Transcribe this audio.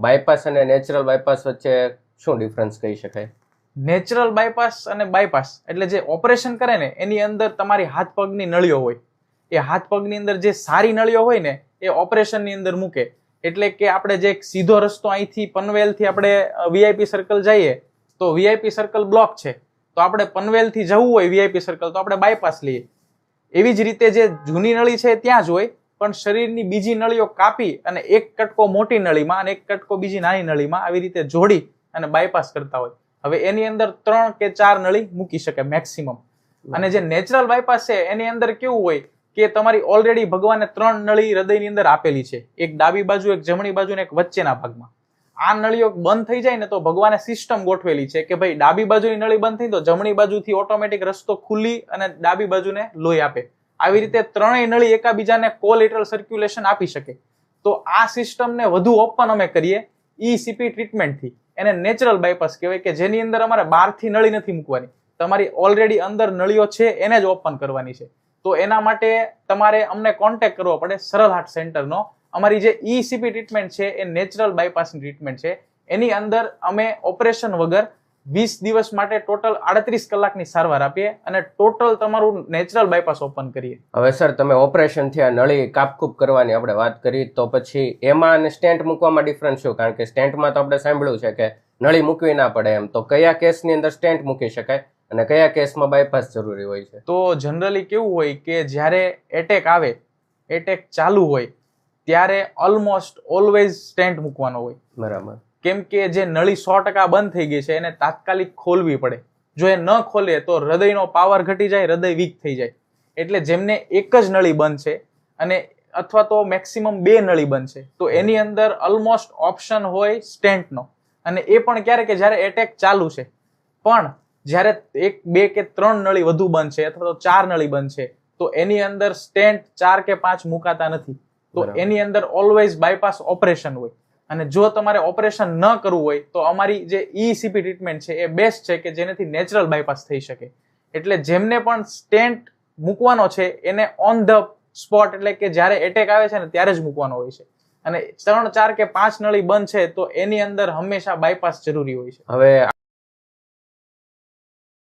Bypass અને natural bypass વચ્ચે શું ડિફરન્સ કહી શકાય? નેચરલ બાયપાસ અને બાયપાસ એટલે જે ઓપરેશન કરે ને એની અંદર તમારી હાથ પગની નળીઓ હોય, એ હાથ પગની અંદર જે સારી નળીઓ હોય ને એ ઓપરેશનની અંદર મૂકે. એટલે કે આપણે જે સીધો રસ્તો અહીંથી પનવેલથી આપણે વીઆઈપી સર્કલ જઈએ તો વીઆઈપી સર્કલ બ્લોક છે, તો આપણે પનવેલથી જવું હોય વીઆઈપી સર્કલ તો આપણે બાયપાસ લઈએ. એવી જ રીતે જે જૂની નળી છે ત્યાં જ હોય, પણ શરીરની બીજી નળીઓ કાપી અને એક કટકો મોટી નળીમાં અને એક કટકો બીજી નાની નળીમાં આવી રીતે જોડી અને બાયપાસ કરતા હોય. હવે એની અંદર 3 કે 4 નળી મૂકી શકે મેક્સિમમ. અને જે નેચરલ બાયપાસ છે એની અંદર કેવું હોય કે તમારી ઓલરેડી ભગવાને 3 નળી હૃદયની અંદર આપેલી છે, એક ડાબી બાજુ, એક જમણી બાજુ ને એક વચ્ચેના ભાગમાં. આ નળીઓ બંધ થઈ જાય ને તો ભગવાને સિસ્ટમ ગોઠવેલી છે કે ભાઈ ડાબી બાજુની નળી બંધ થઈ તો જમણી બાજુથી ઓટોમેટિક રસ્તો ખુલ્લી અને ડાબી બાજુને લોહી આપે. આવી રીતે ત્રણેય નળી એકાબીજાને કોલેટરલ સર્ક્યુલેશન આપી શકે. તો આ સિસ્ટમને વધુ ઓપન અમે કરીએ ઈસીપી ટ્રીટમેન્ટથી. એને નેચરલ બાયપાસ કહેવાય કે જેની અંદર અમારે બહારથી નળી નથી મૂકવાની, તમારી ઓલરેડી અંદર નળીઓ છે એને જ ઓપન કરવાની છે. તો એના માટે તમારે અમને કોન્ટેક્ટ કરવો પડે સરળ હાર્ટ સેન્ટરનો. અમારી જે ઈસીપી ટ્રીટમેન્ટ છે એ નેચરલ બાયપાસની ટ્રીટમેન્ટ છે. એની અંદર અમે ઓપરેશન વગર 20 દિવસ માટે ટોટલ 38 કલાકની સારવાર આપીએ અને ટોટલ તમારું નેચરલ બાયપાસ ઓપન કરીએ. હવે સર, તમે ઓપરેશનથી આ નળી કાપકૂપ કરવાની આપણે વાત કરી, તો પછી એમાં અને સ્ટેન્ટ મૂકવામાં ડિફરન્સ શું? કારણ કે સ્ટેન્ટમાં તો આપણે સાંભળ્યું છે કે નળી મૂકવી ના પડે એમ, તો કયા કેસની અંદર સ્ટેન્ટ મૂકી શકાય અને કયા કેસમાં બાયપાસ જરૂરી હોય છે? તો જનરલી કેવું હોય કે જ્યારે એટેક આવે, એટેક ચાલુ હોય ત્યારે ઓલમોસ્ટ ઓલવેઝ સ્ટેન્ટ મૂકવાનો હોય. બરાબર. કેમ કે જે નળી 100% બંધ થઈ ગઈ છે એને તાત્કાલિક ખોલવી પડે. જો એ ન ખોલે તો હૃદયનો પાવર ઘટી જાય, હૃદય વીક થઈ જાય. એટલે જેમને એક જ નળી બંધ છે અને અથવા તો મેક્સિમમ 2 નળી બંધ છે તો એની અંદર ઓલમોસ્ટ ઓપ્શન હોય સ્ટેન્ટનો. અને એ પણ ક્યારે કે જ્યારે એટેક ચાલુ છે. પણ જ્યારે 1, 2 કે 3 નળી વધુ બંધ છે અથવા તો 4 નળી બંધ છે તો એની અંદર સ્ટેન્ટ 4 કે 5 મુકાતા નથી. તો એની અંદર ઓલવેઝ બાયપાસ ઓપરેશન હોય. અને જો તમારે ઓપરેશન ન કરવું હોય તો અમારી જે ઈસીપી ટ્રીટમેન્ટ છે એ બેસ્ટ છે કે જેનાથી નેચરલ બાયપાસ થઈ શકે. એટલે જેમને પણ સ્ટેન્ટ મૂકવાનો છે એને ઓન ધ સ્પોટ, એટલે કે જ્યારે એટેક આવે છે ને ત્યારે જ મૂકવાનો હોય છે. અને 3, 4 કે 5 નળી બંધ છે તો એની અંદર હંમેશા બાયપાસ જરૂરી હોય છે. હવે